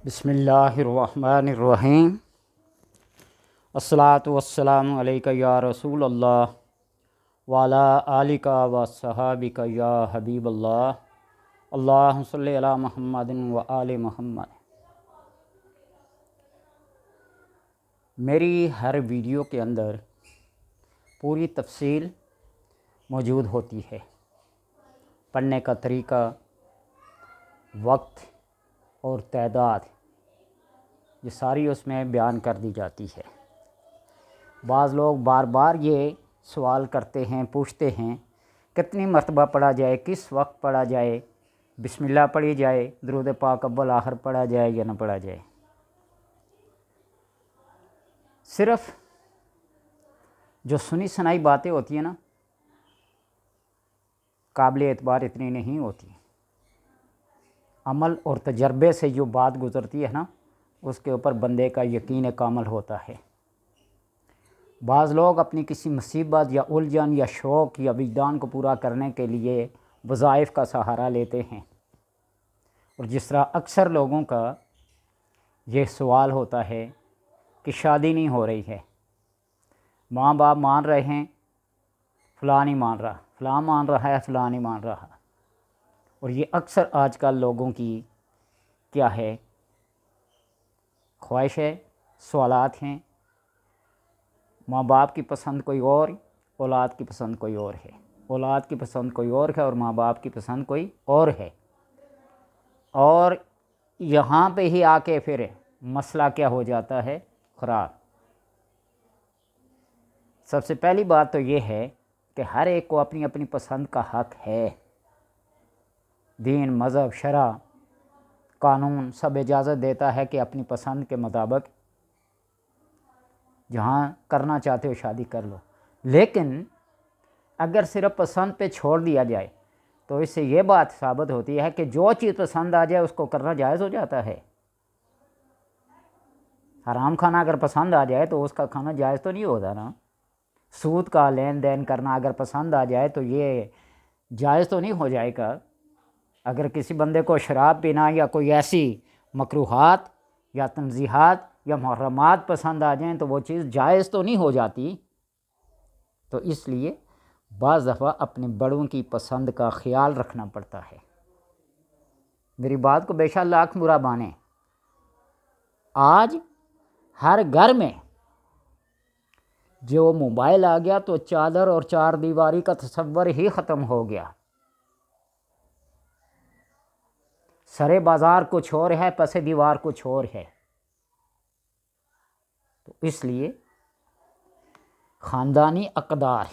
بسم اللہ الرحمن الرحیم۔ الصلاۃ والسلام علیک یا رسول اللہ وعلی آلک و صحابک یا حبیب اللہ، اللہم صلی علی محمد و آل محمد۔ میری ہر ویڈیو کے اندر پوری تفصیل موجود ہوتی ہے، پڑھنے کا طریقہ، وقت اور تعداد، یہ ساری اس میں بیان کر دی جاتی ہے۔ بعض لوگ بار بار یہ سوال کرتے ہیں، پوچھتے ہیں کتنی مرتبہ پڑھا جائے، کس وقت پڑھا جائے، بسم اللہ پڑھی جائے، درود پاک اول آخر پڑھا جائے یا نہ پڑھا جائے۔ صرف جو سنی سنائی باتیں ہوتی ہیں نا، قابل اعتبار اتنی نہیں ہوتی، عمل اور تجربے سے جو بات گزرتی ہے نا، اس کے اوپر بندے کا یقین کامل ہوتا ہے۔ بعض لوگ اپنی کسی مصیبت یا الجھن یا شوق یا وجدان کو پورا کرنے کے لیے وظائف کا سہارا لیتے ہیں، اور جس طرح اکثر لوگوں کا یہ سوال ہوتا ہے کہ شادی نہیں ہو رہی ہے، ماں باپ مان رہے ہیں، فلاں نہیں مان رہا، فلاں مان رہا ہے، فلاں نہیں مان رہا، اور یہ اکثر آج کل لوگوں کی کیا ہے، خواہش ہے، سوالات ہیں۔ ماں باپ کی پسند کوئی اور، اولاد کی پسند کوئی اور ہے، اولاد کی پسند کوئی اور ہے، اور ماں باپ کی پسند کوئی اور ہے، اور یہاں پہ ہی آ کے پھر مسئلہ کیا ہو جاتا ہے، خراب۔ سب سے پہلی بات تو یہ ہے کہ ہر ایک کو اپنی اپنی پسند کا حق ہے۔ دین، مذہب، شرع، قانون سب اجازت دیتا ہے کہ اپنی پسند کے مطابق جہاں کرنا چاہتے ہو شادی کر لو، لیکن اگر صرف پسند پہ چھوڑ دیا جائے تو اس سے یہ بات ثابت ہوتی ہے کہ جو چیز پسند آ جائے اس کو کرنا جائز ہو جاتا ہے۔ حرام کھانا اگر پسند آ جائے تو اس کا کھانا جائز تو نہیں ہوتا نا۔ سود کا لین دین کرنا اگر پسند آ جائے تو یہ جائز تو نہیں ہو جائے گا۔ اگر کسی بندے کو شراب پینا یا کوئی ایسی مکروہات یا تنزیہات یا محرمات پسند آ جائیں تو وہ چیز جائز تو نہیں ہو جاتی۔ تو اس لیے بعض دفعہ اپنے بڑوں کی پسند کا خیال رکھنا پڑتا ہے۔ میری بات کو بے شک لاکھ برا مانیں، آج ہر گھر میں جو موبائل آ گیا تو چادر اور چار دیواری کا تصور ہی ختم ہو گیا۔ سرے بازار کچھ اور ہے، پس دیوار کچھ اور ہے۔ تو اس لیے خاندانی اقدار،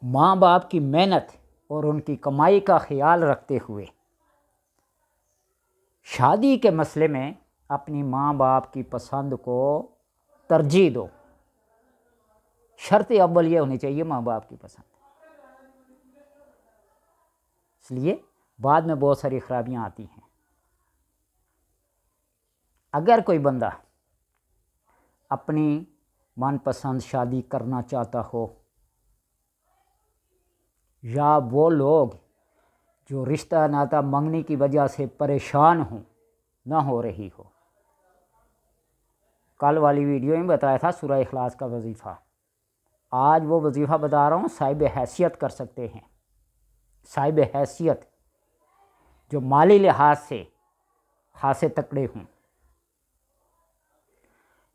ماں باپ کی محنت اور ان کی کمائی کا خیال رکھتے ہوئے شادی کے مسئلے میں اپنی ماں باپ کی پسند کو ترجیح دو۔ شرط اول یہ ہونی چاہیے ماں باپ کی پسند۔ اس لیے بعد میں بہت ساری خرابیاں آتی ہیں۔ اگر کوئی بندہ اپنی من پسند شادی کرنا چاہتا ہو، یا وہ لوگ جو رشتہ ناتا منگنی کی وجہ سے پریشان ہوں، نہ ہو رہی ہو، کل والی ویڈیو میں بتایا تھا سورہ اخلاص کا وظیفہ، آج وہ وظیفہ بتا رہا ہوں، صاحب حیثیت کر سکتے ہیں، صاحب حیثیت جو مالی لحاظ سے خاصے تکڑے ہوں،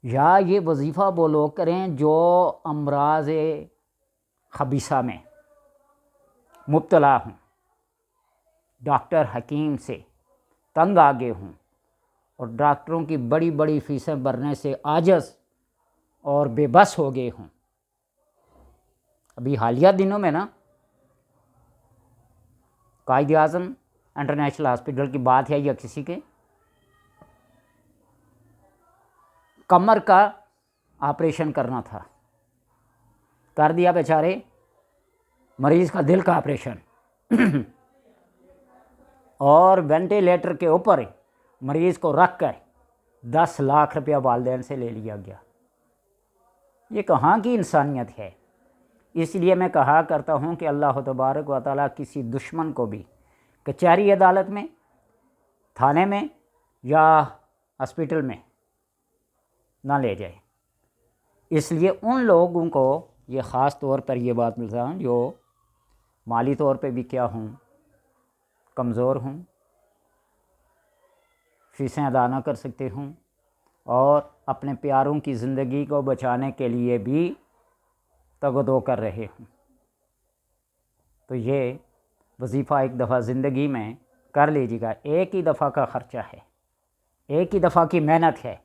یا یہ وظیفہ وہ لوگ کریں جو امراض خبیثہ میں مبتلا ہوں، ڈاکٹر حکیم سے تنگ آگے ہوں، اور ڈاکٹروں کی بڑی بڑی فیسیں بھرنے سے عاجز اور بے بس ہو گئے ہوں۔ ابھی حالیہ دنوں میں نا قائد اعظم انٹرنیشنل ہاسپٹل کی بات ہے، یا کسی کے کمر کا آپریشن کرنا تھا، کر دیا بیچارے مریض کا دل کا آپریشن، اور وینٹیلیٹر کے اوپر مریض کو رکھ کر 10 لاکھ روپیہ والدین سے لے لیا گیا۔ یہ کہاں کی انسانیت ہے؟ اس لیے میں کہا کرتا ہوں کہ اللہ تبارک و تعالیٰ کسی دشمن کو بھی کچہری عدالت میں تھانے میں یا ہاسپٹل میں نہ لے جائے۔ اس لیے ان لوگوں کو یہ خاص طور پر یہ بات ملتا ہے جو مالی طور پہ بھی کیا ہوں، کمزور ہوں، فیسیں ادا نہ کر سکتے ہوں، اور اپنے پیاروں کی زندگی کو بچانے کے لیے بھی تگ و دو کر رہے ہوں، تو یہ وظیفہ ایک دفعہ زندگی میں کر لیجیے گا۔ ایک ہی دفعہ کا خرچہ ہے، ایک ہی دفعہ کی محنت ہے۔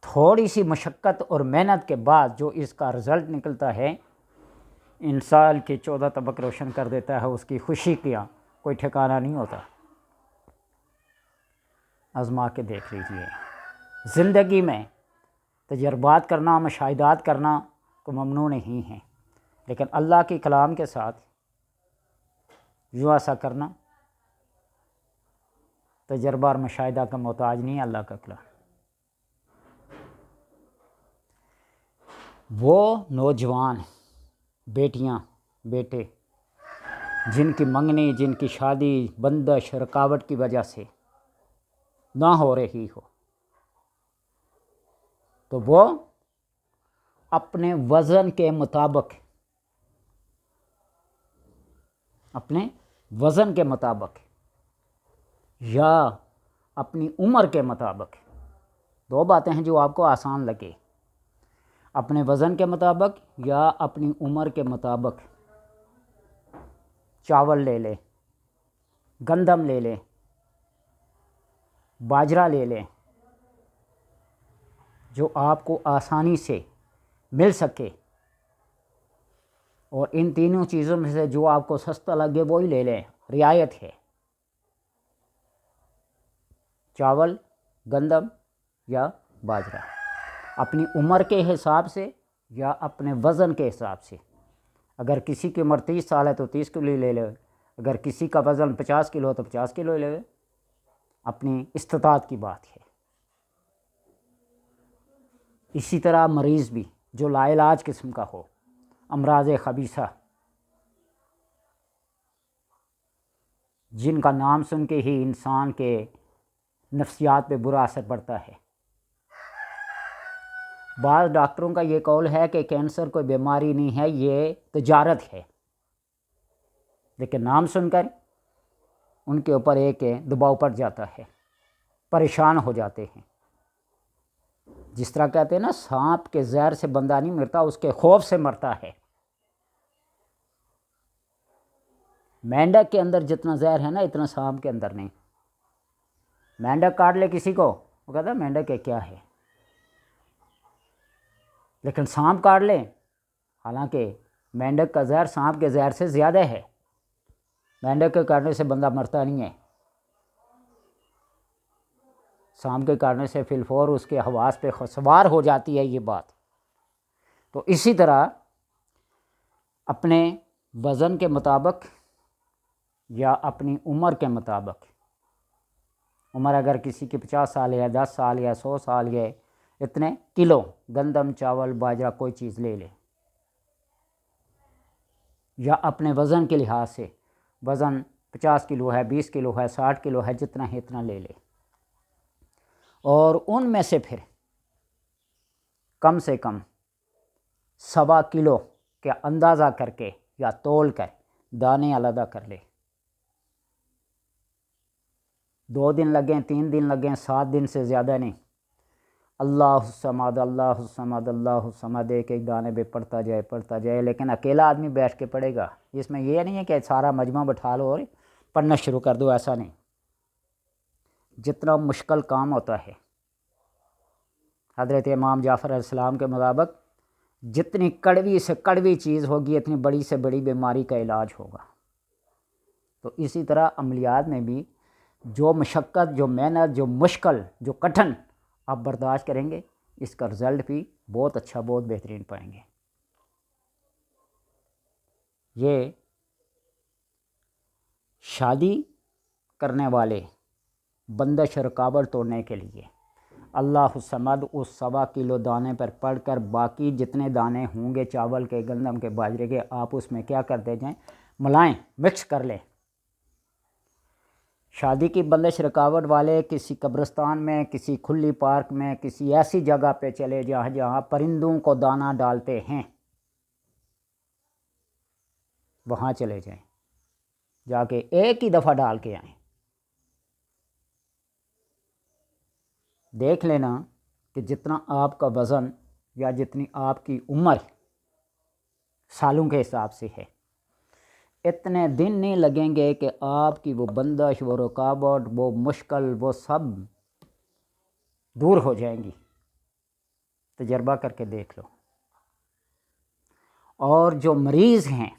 تھوڑی سی مشقت اور محنت کے بعد جو اس کا رزلٹ نکلتا ہے، انسان کے 14 طبق روشن کر دیتا ہے، اس کی خوشی کا کوئی ٹھکانہ نہیں ہوتا۔ آزما کے دیکھ لیجیے۔ زندگی میں تجربات کرنا، مشاہدات کرنا کو ممنوع نہیں ہے، لیکن اللہ کے کلام کے ساتھ یوں ایسا کرنا تجربہ اور مشاہدہ کا محتاج نہیں ہے اللہ کا کلام۔ وہ نوجوان بیٹیاں بیٹے جن کی منگنی، جن کی شادی بندش رکاوٹ کی وجہ سے نہ ہو رہی ہو، تو وہ اپنے وزن کے مطابق، اپنے وزن کے مطابق یا اپنی عمر کے مطابق، دو باتیں ہیں جو آپ کو آسان لگے، اپنے وزن کے مطابق یا اپنی عمر کے مطابق چاول لے لے، گندم لے لے، باجرہ لے لیں، جو آپ کو آسانی سے مل سکے، اور ان تینوں چیزوں میں سے جو آپ کو سستا لگے وہی لے لیں، رعایت ہے۔ چاول، گندم یا باجرہ، اپنی عمر کے حساب سے یا اپنے وزن کے حساب سے۔ اگر کسی کی عمر 30 سال ہے تو 30 کلو لے لے، اگر کسی کا وزن 50 کلو ہے تو 50 کلو لے لے، اپنی استطاعت کی بات ہے۔ اسی طرح مریض بھی جو لا علاج قسم کا ہو، امراض خبیثہ جن کا نام سن کے ہی انسان کے نفسیات پہ برا اثر پڑتا ہے۔ بعض ڈاکٹروں کا یہ قول ہے کہ کینسر کوئی بیماری نہیں ہے، یہ تجارت ہے، لیکن نام سن کر ان کے اوپر ایک دباؤ پڑ جاتا ہے، پریشان ہو جاتے ہیں۔ جس طرح کہتے ہیں نا، سانپ کے زہر سے بندہ نہیں مرتا، اس کے خوف سے مرتا ہے۔ مینڈک کے اندر جتنا زہر ہے نا، اتنا سانپ کے اندر نہیں۔ مینڈک کاٹ لے کسی کو، وہ کہتا ہے مینڈک ہے کیا ہے، لیکن سانپ کاٹ لے، حالانکہ مینڈک کا زہر سانپ کے زہر سے زیادہ ہے، مینڈک کے کاٹنے سے بندہ مرتا نہیں ہے، سانپ کے کاٹنے سے فی الفور اس کے حواس پہ سوار ہو جاتی ہے یہ بات۔ تو اسی طرح اپنے وزن کے مطابق یا اپنی عمر کے مطابق، عمر اگر کسی کی 50 سال ہے، 10 سال یا 100 سال ہے، اتنے کلو گندم، چاول، باجرہ کوئی چیز لے لے، یا اپنے وزن کے لحاظ سے، وزن 50 کلو ہے، 20 کلو ہے، 60 کلو ہے، جتنا ہے اتنا لے لے، اور ان میں سے پھر کم سے کم 1.25 کلو کا اندازہ کر کے یا تول کر دانے علیحدہ کر لے۔ 2 دن لگیں، 3 دن لگیں، 7 دن سے زیادہ نہیں۔ اللہ الصمد، اللہ الصمد، اللہ الصمد، ایک ایک دانے پہ پڑھتا جائے، لیکن اکیلا آدمی بیٹھ کے پڑھے گا۔ اس میں یہ نہیں ہے کہ سارا مجمع بٹھا لو اور پڑھنا شروع کر دو، ایسا نہیں۔ جتنا مشکل کام ہوتا ہے، حضرت امام جعفر علیہ السلام کے مطابق جتنی کڑوی سے کڑوی چیز ہوگی، اتنی بڑی سے بڑی بیماری کا علاج ہوگا۔ تو اسی طرح عملیات میں بھی جو مشقت، جو محنت، جو مشکل، جو کٹھن آپ برداشت کریں گے، اس کا رزلٹ بھی بہت اچھا، بہت بہترین پائیں گے۔ یہ شادی کرنے والے بندش رکاوٹ توڑنے کے لیے اللہ الصمد اس 1.25 کلو دانے پر پڑھ کر باقی جتنے دانے ہوں گے چاول کے، گندم کے، باجرے کے، آپ اس میں کیا کرتے جائیں، ملائیں، مکس کر لیں، شادی کی بندش رکاوٹ والے کسی قبرستان میں، کسی کھلی پارک میں، کسی ایسی جگہ پہ چلے جہاں پرندوں کو دانہ ڈالتے ہیں، وہاں چلے جائیں، جا کے ایک ہی دفعہ ڈال کے آئیں۔ دیکھ لینا کہ جتنا آپ کا وزن یا جتنی آپ کی عمر سالوں کے حساب سے ہے، اتنے دن نہیں لگیں گے کہ آپ کی وہ بندش، وہ رکاوٹ، وہ مشکل، وہ سب دور ہو جائیں گی۔ تجربہ کر کے دیکھ لو۔ اور جو مریض ہیں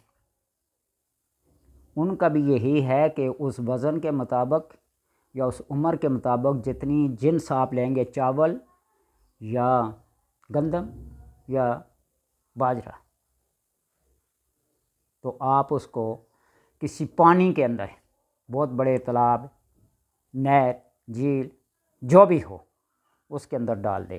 ان کا بھی یہی ہے کہ اس وزن کے مطابق یا اس عمر کے مطابق جتنی جنس آپ لیں گے، چاول یا گندم یا باجرہ، تو آپ اس کو کسی پانی کے اندر، بہت بڑے تالاب، نہر، جھیل، جو بھی ہو، اس کے اندر ڈال دیں۔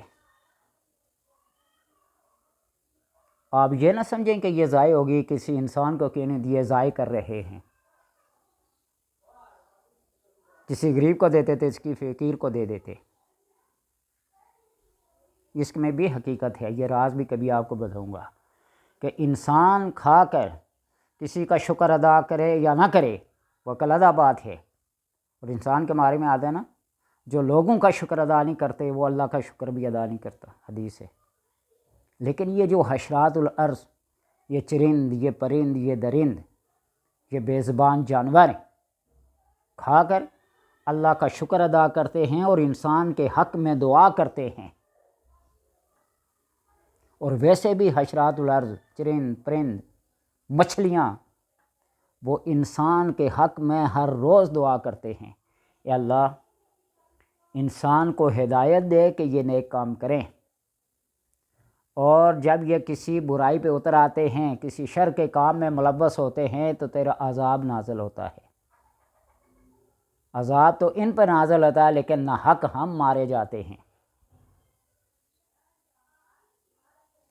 آپ یہ نہ سمجھیں کہ یہ ضائع ہوگی، کسی انسان کو کیوں نہیں، یہ ضائع کر رہے ہیں۔ کسی غریب کو دیتے تھے، اس کی فقیر کو دے دیتے۔ اس میں بھی حقیقت ہے، یہ راز بھی کبھی آپ کو بتاؤں گا کہ انسان کھا کر کسی کا شکر ادا کرے یا نہ کرے، وہ علیحدہ بات ہے۔ اور انسان کے بارے میں آتا ہے نا، جو لوگوں کا شکر ادا نہیں کرتے وہ اللہ کا شکر بھی ادا نہیں کرتا، حدیث ہے۔ لیکن یہ جو حشرات الارض، یہ چرند، یہ پرند، یہ درند، یہ بے زبان جانور کھا کر اللہ کا شکر ادا کرتے ہیں اور انسان کے حق میں دعا کرتے ہیں۔ اور ویسے بھی حشرات الارض، چرند، پرند، مچھلیاں، وہ انسان کے حق میں ہر روز دعا کرتے ہیں، اے اللہ انسان کو ہدایت دے کہ یہ نیک کام کریں۔ اور جب یہ کسی برائی پہ اتر آتے ہیں، کسی شر کے کام میں ملوث ہوتے ہیں، تو تیرا عذاب نازل ہوتا ہے۔ عذاب تو ان پر نازل ہوتا ہے، لیکن ناحق ہم مارے جاتے ہیں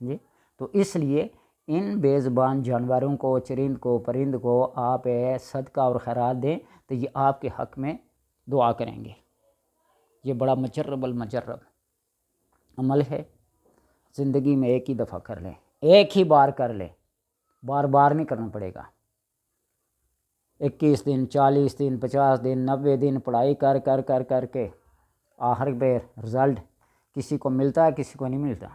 جی۔ تو اس لیے ان بے زبان جانوروں کو، چرند کو، پرند کو آپ صدقہ اور خیرات دیں تو یہ آپ کے حق میں دعا کریں گے۔ یہ بڑا مجرب المجرب عمل ہے، زندگی میں ایک ہی دفعہ کر لیں، ایک ہی بار کر لیں، بار بار نہیں کرنا پڑے گا۔ 21 دن، 40 دن، 50 دن، 90 دن پڑھائی کر کر کر کر کے آخر پہ رزلٹ کسی کو ملتا ہے، کسی کو نہیں ملتا۔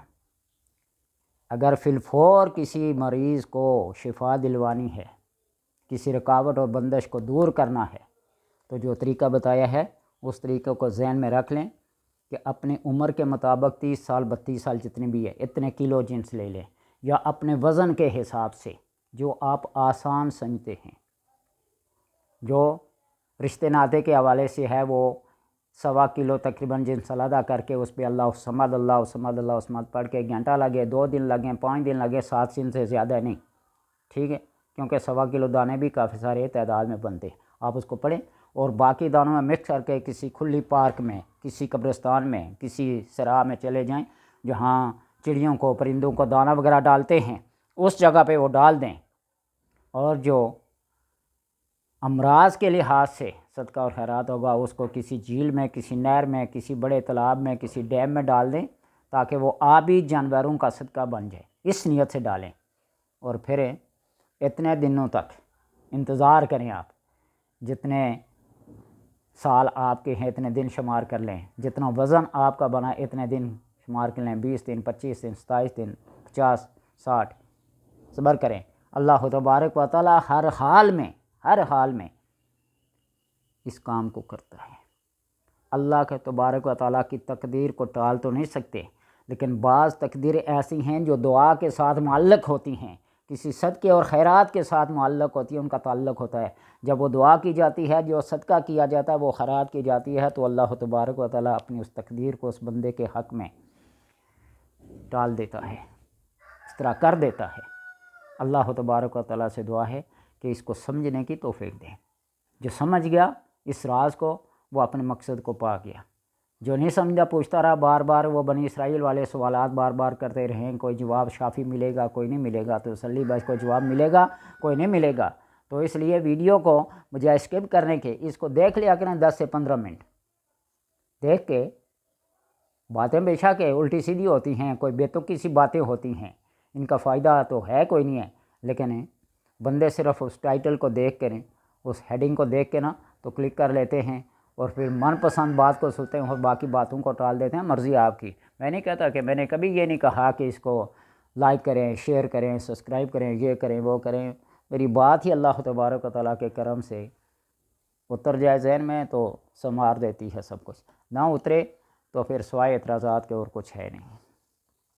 اگر فی الفور کسی مریض کو شفا دلوانی ہے، کسی رکاوٹ اور بندش کو دور کرنا ہے، تو جو طریقہ بتایا ہے اس طریقے کو ذہن میں رکھ لیں کہ اپنے عمر کے مطابق 30 سال، 32 سال جتنی بھی ہے، اتنے کلو جنس لے لیں، یا اپنے وزن کے حساب سے جو آپ آسان سمجھتے ہیں۔ جو رشتے ناطے کے حوالے سے ہے وہ 1.25 کلو تقریباً جنس علیحدہ کر کے اس پہ اللہ صمد، اللہ صمد، اللہ صمد پڑھ کے گھنٹہ لگے، 2 دن لگیں، 5 دن لگے، 7 دن سے زیادہ نہیں، ٹھیک ہے؟ کیونکہ 1.25 کلو دانے بھی کافی سارے تعداد میں بنتے ہیں، آپ اس کو پڑھیں اور باقی دانوں میں مکس کر کے کسی کھلی پارک میں، کسی قبرستان میں، کسی سراہ میں چلے جائیں جہاں چڑیوں کو، پرندوں کو دانہ وغیرہ ڈالتے ہیں، اس جگہ پہ وہ ڈال دیں۔ اور جو امراض کے لحاظ سے صدقہ اور خیرات ہوگا اس کو کسی جھیل میں، کسی نہر میں، کسی بڑے تالاب میں، کسی ڈیم میں ڈال دیں تاکہ وہ آبی جانوروں کا صدقہ بن جائے، اس نیت سے ڈالیں۔ اور پھر اتنے دنوں تک انتظار کریں، آپ جتنے سال آپ کے ہیں اتنے دن شمار کر لیں، جتنا وزن آپ کا بنا اتنے دن شمار کر لیں، 20 دن، 25 دن، 27 دن، 50، 60، صبر کریں۔ اللہ تبارک و تعالی ہر حال میں اس کام کو کرتا ہے۔ اللہ کے تبارک و تعالیٰ کی تقدیر کو ٹال تو نہیں سکتے، لیکن بعض تقدیریں ایسی ہیں جو دعا کے ساتھ معلق ہوتی ہیں، کسی صدقے اور خیرات کے ساتھ معلق ہوتی ہیں، ان کا تعلق ہوتا ہے۔ جب وہ دعا کی جاتی ہے، جو صدقہ کیا جاتا ہے، وہ خیرات کی جاتی ہے، تو اللہ تبارک و تعالیٰ اپنی اس تقدیر کو اس بندے کے حق میں ٹال دیتا ہے، اس طرح کر دیتا ہے۔ اللہ تبارک و تعالیٰ سے دعا ہے کہ اس کو سمجھنے کی توفیق دیں۔ جو سمجھ گیا اس راز کو، وہ اپنے مقصد کو پا گیا۔ جو نہیں سمجھا پوچھتا رہا بار بار، وہ بنی اسرائیل والے سوالات بار بار کرتے رہیں، کوئی جواب شافی ملے گا، کوئی نہیں ملے گا، تو تسلی بس کوئی جواب ملے گا، کوئی نہیں ملے گا، تو اس لیے ویڈیو کو مجھے اسکپ کرنے کے اس کو دیکھ لیا کریں 10 سے 15 منٹ دیکھ کے. باتیں بے شک الٹی سیدھی ہوتی ہیں, کوئی بےتکی سی باتیں ہوتی ہیں, ان کا فائدہ تو ہے کوئی نہیں ہے, لیکن بندے صرف اس ٹائٹل کو دیکھ کر اس ہیڈنگ کو دیکھ کے نا تو کلک کر لیتے ہیں اور پھر من پسند بات کو سنتے ہیں اور باقی باتوں کو ٹال دیتے ہیں. مرضی آپ کی. میں نہیں کہتا کہ میں نے کبھی یہ نہیں کہا کہ اس کو لائک کریں, شیئر کریں, سبسکرائب کریں, یہ کریں وہ کریں. میری بات ہی اللہ تبارک و تعالیٰ کے کرم سے اتر جائے ذہن میں تو سنوار دیتی ہے سب کچھ, نہ اترے تو پھر سوائے اعتراضات کے اور کچھ ہے نہیں.